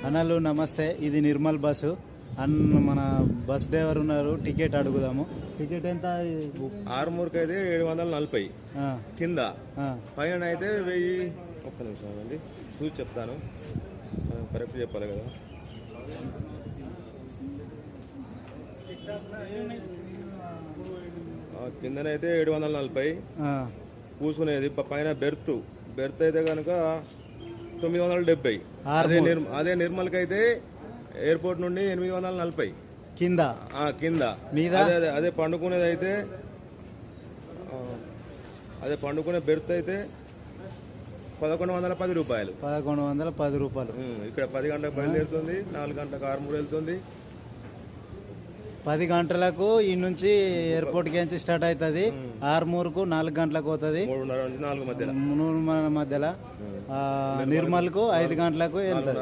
అన్నలు నమస్తే, ఇది నిర్మల్ బస్సు. మన బస్ డ్రైవర్ ఉన్నారు, టికెట్ అడుగుదాము. టికెట్ ఎంత? ఆరుమూరుకి అయితే 740 ఆ, కింద, ఆ. పైన అయితే 1000. ఒక్క నిమిషం అండి, చూసి చెప్తాను, కరెక్ట్ చెప్పాలి కదా. కిందనైతే 740 ఆ, కూర్చునేది. పైన బెర్త్ అయితే కనుక 970. అదే నిర్మల్కి అయితే ఎయిర్పోర్ట్ నుండి 840 కింద. కింద మీద అదే పండుకునేది అయితే, అదే పండుకునే బెర్త్ అయితే 1110 రూపాయలు. 1110 రూపాయలు. ఇక్కడ 10 గంటలకు బయలుదేరుతుంది, 4 గంటలకు ఆరుమూరు వెళ్తుంది. 10 గంటలకు ఈ నుంచి ఎయిర్పోర్ట్కి నుంచి స్టార్ట్ అవుతుంది. ఆరుమూరుకు 4 గంటలకు పోతుంది, 3:30 నుంచి 4 మధ్యలో. మధ్యలో. నిర్మల్కు 5 గంటలకు వెళ్తుంది.